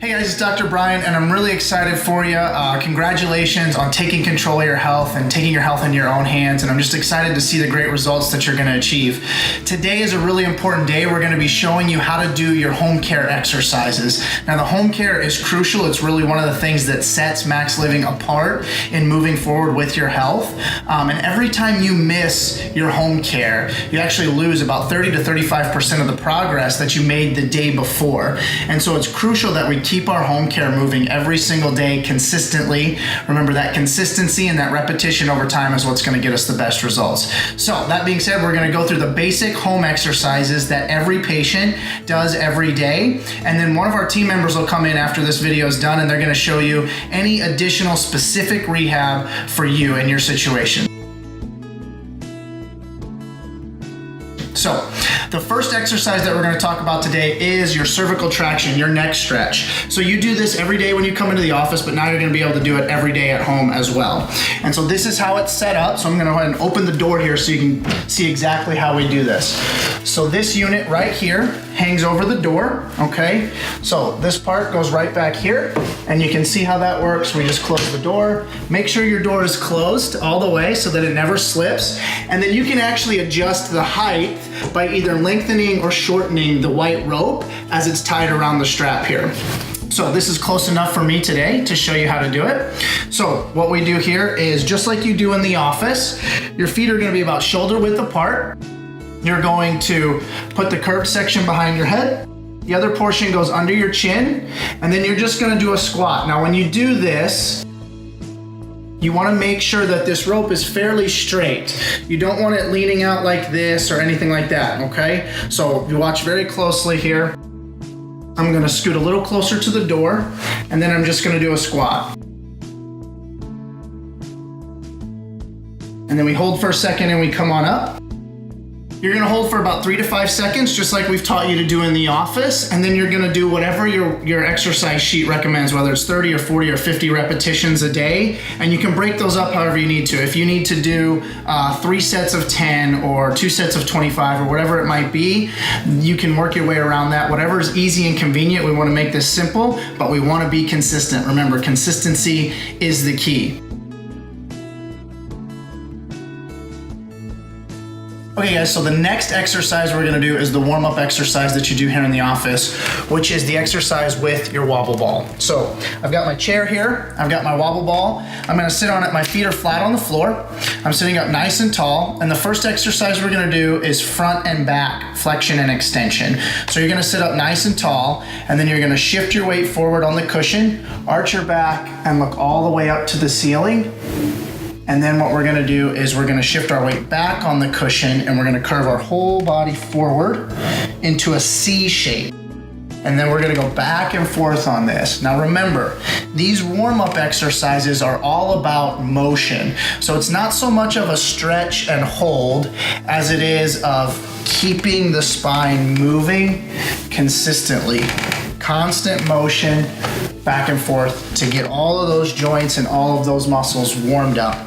Hey guys, it's Dr. Brian, and I'm really excited for you. Congratulations on taking control of your health and taking your health into your own hands, and I'm just excited to see the great results that you're going to achieve. Today is a really important day. We're going to be showing you how to do your home care exercises. Now, the home care is crucial. It's really one of the things that sets Max Living apart in moving forward with your health. And every time you miss your home care, you actually lose about 30 to 35% of the progress that you made the day before. And so it's crucial that we keep our home care moving every single day consistently. Remember, that consistency and that repetition over time is what's going to get us the best results. So that being said, we're going to go through the basic home exercises that every patient does every day. And then one of our team members will come in after this video is done, and they're going to show you any additional specific rehab for you and your situation. So, the first exercise that we're going to talk about today is your cervical traction, your neck stretch. So you do this every day when you come into the office, but now you're going to be able to do it every day at home as well. And so this is how it's set up. So I'm going to go ahead and open the door here so you can see exactly how we do this. So this unit right here hangs over the door, okay? So this part goes right back here, and you can see how that works. We just close the door. Make sure your door is closed all the way so that it never slips. And then you can actually adjust the height by either lengthening or shortening the white rope as it's tied around the strap here. So this is close enough for me today to show you how to do it. So what we do here is just like you do in the office, your feet are gonna be about shoulder width apart. You're going to put the curved section behind your head. The other portion goes under your chin, and then you're just gonna do a squat. Now when you do this, you want to make sure that this rope is fairly straight. You don't want it leaning out like this or anything like that, okay? So you watch very closely here. I'm gonna scoot a little closer to the door, and then I'm just gonna do a squat. And then we hold for a second and we come on up. You're gonna hold for about 3 to 5 seconds, just like we've taught you to do in the office, and then you're gonna do whatever your exercise sheet recommends, whether it's 30 or 40 or 50 repetitions a day, and you can break those up however you need to. If you need to do 3 sets of 10 or 2 sets of 25 or whatever it might be, you can work your way around that. Whatever is easy and convenient, we wanna make this simple, but we wanna be consistent. Remember, consistency is the key. Okay guys, so the next exercise we're gonna do is the warm-up exercise that you do here in the office, which is the exercise with your wobble ball. So I've got my chair here, I've got my wobble ball, I'm gonna sit on it, my feet are flat on the floor, I'm sitting up nice and tall, and the first exercise we're gonna do is front and back flexion and extension. So you're gonna sit up nice and tall, and then you're gonna shift your weight forward on the cushion, arch your back, and look all the way up to the ceiling. And then what we're gonna do is we're gonna shift our weight back on the cushion, and we're gonna curve our whole body forward into a C shape. And then we're gonna go back and forth on this. Now remember, these warm-up exercises are all about motion. So it's not so much of a stretch and hold as it is of keeping the spine moving consistently. Constant motion back and forth to get all of those joints and all of those muscles warmed up.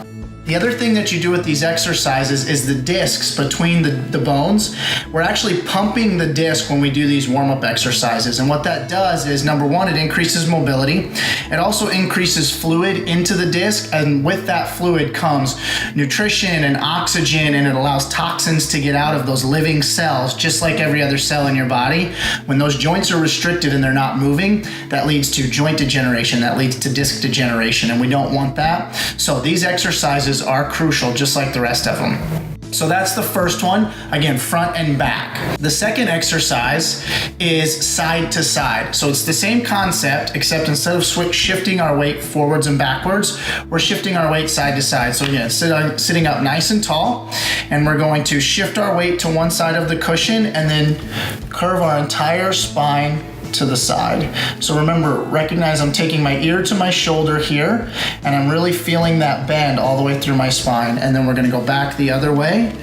The other thing that you do with these exercises is the discs between the bones. We're actually pumping the disc when we do these warm-up exercises. And what that does is, number one, it increases mobility. It also increases fluid into the disc, and with that fluid comes nutrition and oxygen, and it allows toxins to get out of those living cells, just like every other cell in your body. When those joints are restricted and they're not moving, that leads to joint degeneration, that leads to disc degeneration, and we don't want that. So these exercises are crucial, just like the rest of them. So that's the first one, again, front and back. The second exercise is side to side. So it's the same concept, except instead of shifting our weight forwards and backwards, we're shifting our weight side to side. So again, sitting up nice and tall, and we're going to shift our weight to one side of the cushion and then curve our entire spine to the side. So remember, recognize I'm taking my ear to my shoulder here, and I'm really feeling that bend all the way through my spine. And then we're gonna go back the other way,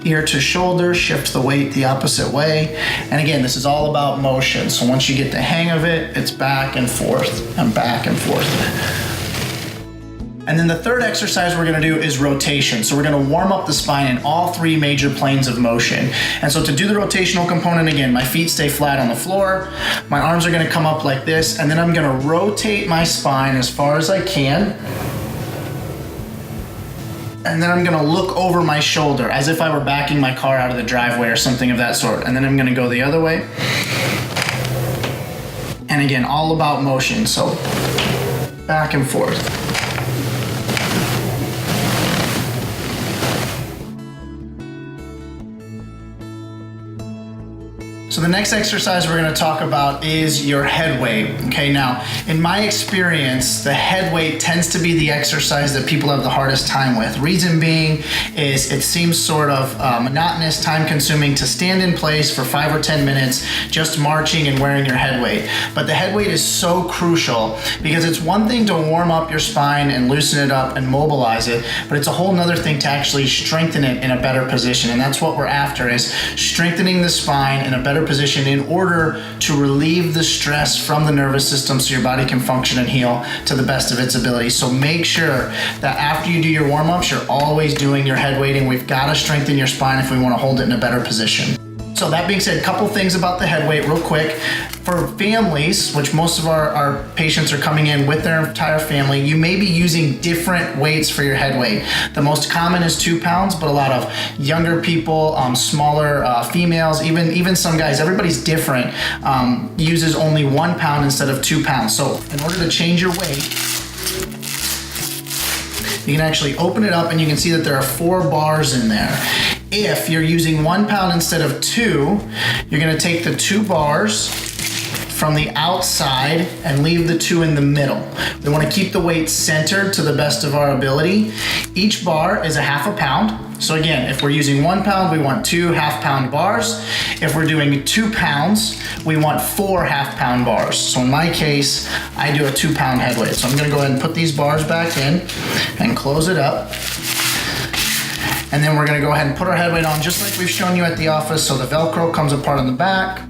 ear to shoulder, shift the weight the opposite way. And again, this is all about motion. So once you get the hang of it, it's back and forth and back and forth. And then the third exercise we're gonna do is rotation. So we're gonna warm up the spine in all three major planes of motion. And so to do the rotational component, again, my feet stay flat on the floor, my arms are gonna come up like this, and then I'm gonna rotate my spine as far as I can. And then I'm gonna look over my shoulder as if I were backing my car out of the driveway or something of that sort. And then I'm gonna go the other way. And again, all about motion, so back and forth. So the next exercise we're gonna talk about is your head weight. Okay, now, in my experience, the head weight tends to be the exercise that people have the hardest time with. Reason being is it seems sort of monotonous, time consuming to stand in place for 5 or 10 minutes just marching and wearing your head weight. But the head weight is so crucial because it's one thing to warm up your spine and loosen it up and mobilize it, but it's a whole nother thing to actually strengthen it in a better position. And that's what we're after, is strengthening the spine in a better position in order to relieve the stress from the nervous system so your body can function and heal to the best of its ability. So make sure that after you do your warm-ups, you're always doing your head weighting. We've got to strengthen your spine if we want to hold it in a better position. So that being said, a couple things about the head weight real quick. For families, which most of our patients are coming in with their entire family, you may be using different weights for your head weight. The most common is 2 pounds, but a lot of younger people, smaller females, even some guys, everybody's different, uses only 1 pound instead of 2 pounds. So in order to change your weight, you can actually open it up and you can see that there are 4 bars in there. If you're using 1 pound instead of 2, you're gonna take the 2 bars from the outside and leave the 2 in the middle. We wanna keep the weight centered to the best of our ability. Each bar is a half a pound. So again, if we're using 1 pound, we want 2 half-pound bars. If we're doing 2 pounds, we want 4 half-pound bars. So in my case, I do a 2 pound head weight. So I'm gonna go ahead and put these bars back in and close it up. And then we're gonna go ahead and put our head weight on just like we've shown you at the office. So the Velcro comes apart on the back.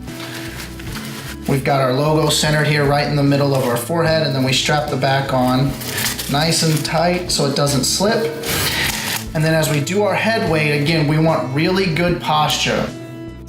We've got our logo centered here right in the middle of our forehead, and then we strap the back on nice and tight so it doesn't slip. And then as we do our head weight, again, we want really good posture.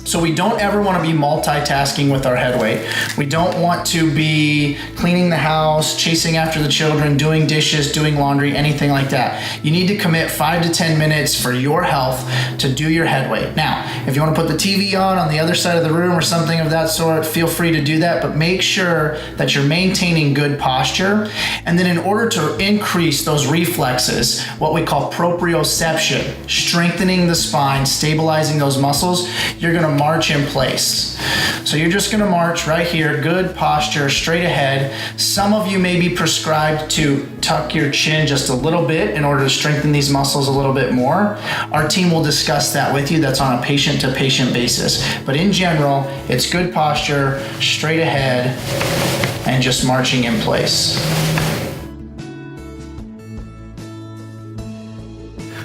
So we don't ever want to be multitasking with our head weight. We don't want to be cleaning the house, chasing after the children, doing dishes, doing laundry, anything like that. You need to commit 5 to 10 minutes for your health to do your head weight. Now, if you want to put the TV on the other side of the room or something of that sort, feel free to do that, but make sure that you're maintaining good posture. And then in order to increase those reflexes, what we call proprioception, strengthening the spine, stabilizing those muscles, you're gonna march in place. So you're just gonna march right here, good posture, straight ahead. Some of you may be prescribed to tuck your chin just a little bit in order to strengthen these muscles a little bit more. Our team will discuss that with you. That's on a patient-to-patient basis. But in general, it's good posture, straight ahead, and just marching in place.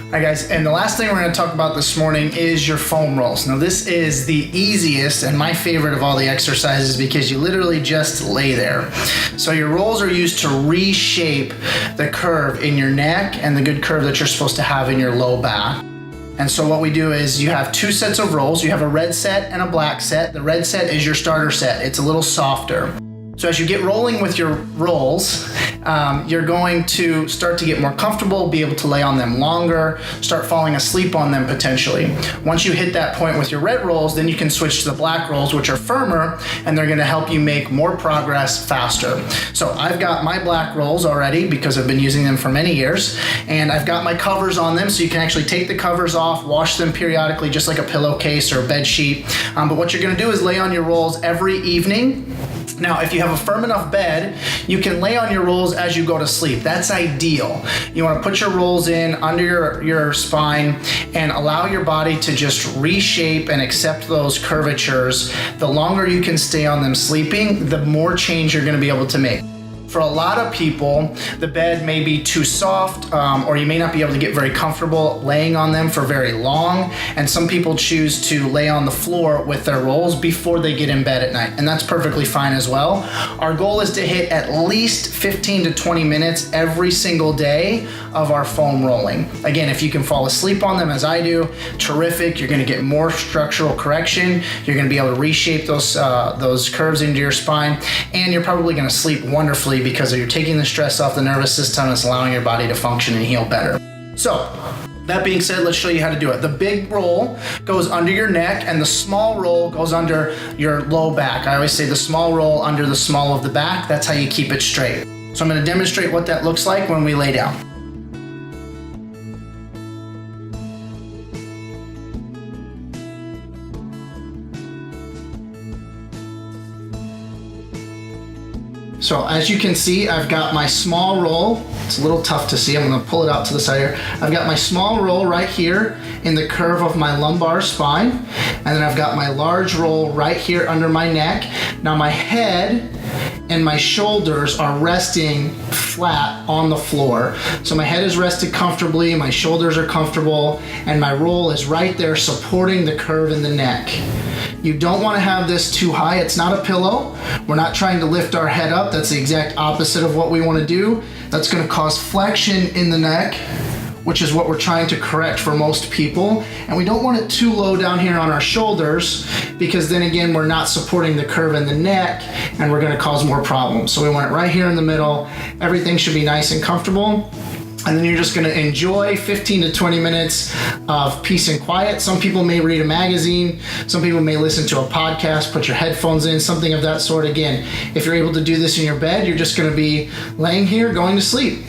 All right, guys, and the last thing we're going to talk about this morning is your foam rolls. Now, this is the easiest and my favorite of all the exercises because you literally just lay there. So your rolls are used to reshape the curve in your neck and the good curve that you're supposed to have in your low back. And so what we do is you have 2 sets of rolls. You have a red set and a black set. The red set is your starter set. It's a little softer. So as you get rolling with your rolls, you're going to start to get more comfortable, be able to lay on them longer, start falling asleep on them potentially. Once you hit that point with your red rolls, then you can switch to the black rolls, which are firmer, and they're gonna help you make more progress faster. So I've got my black rolls already because I've been using them for many years, and I've got my covers on them, so you can actually take the covers off, wash them periodically, just like a pillowcase or a bed sheet. But what you're gonna do is lay on your rolls every evening. Now, if you have a firm enough bed, you can lay on your rolls as you go to sleep. That's ideal. You want to put your rolls in under your spine and allow your body to just reshape and accept those curvatures. The longer you can stay on them sleeping, the more change you're going to be able to make. For a lot of people, the bed may be too soft, or you may not be able to get very comfortable laying on them for very long. And some people choose to lay on the floor with their rolls before they get in bed at night. And that's perfectly fine as well. Our goal is to hit at least 15 to 20 minutes every single day of our foam rolling. Again, if you can fall asleep on them as I do, terrific. You're gonna get more structural correction. You're gonna be able to reshape those curves into your spine, and you're probably gonna sleep wonderfully because you're taking the stress off the nervous system and it's allowing your body to function and heal better. So, that being said, let's show you how to do it. The big roll goes under your neck and the small roll goes under your low back. I always say the small roll under the small of the back. That's how you keep it straight. So I'm gonna demonstrate what that looks like when we lay down. So as you can see, I've got my small roll. It's a little tough to see. I'm gonna pull it out to the side here. I've got my small roll right here in the curve of my lumbar spine. And then I've got my large roll right here under my neck. Now my head and my shoulders are resting flat on the floor. So my head is rested comfortably, my shoulders are comfortable, and my roll is right there supporting the curve in the neck. You don't want to have this too high. It's not a pillow. We're not trying to lift our head up. That's the exact opposite of what we want to do. That's going to cause flexion in the neck, which is what we're trying to correct for most people. And we don't want it too low down here on our shoulders, because then again, we're not supporting the curve in the neck and we're going to cause more problems. So we want it right here in the middle. Everything should be nice and comfortable. And then you're just gonna enjoy 15 to 20 minutes of peace and quiet. Some people may read a magazine, some people may listen to a podcast, put your headphones in, something of that sort. Again, if you're able to do this in your bed, you're just gonna be laying here going to sleep.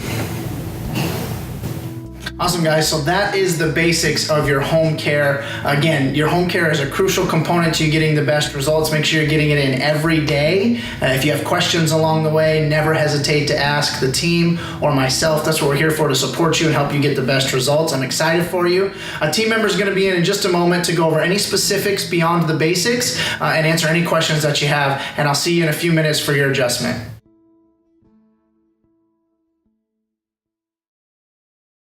Awesome, guys. So that is the basics of your home care. Again, your home care is a crucial component to you getting the best results. Make sure you're getting it in every day. If you have questions along the way, never hesitate to ask the team or myself. That's what we're here for, to support you and help you get the best results. I'm excited for you. A team member is going to be in just a moment to go over any specifics beyond the basics and answer any questions that you have. And I'll see you in a few minutes for your adjustment.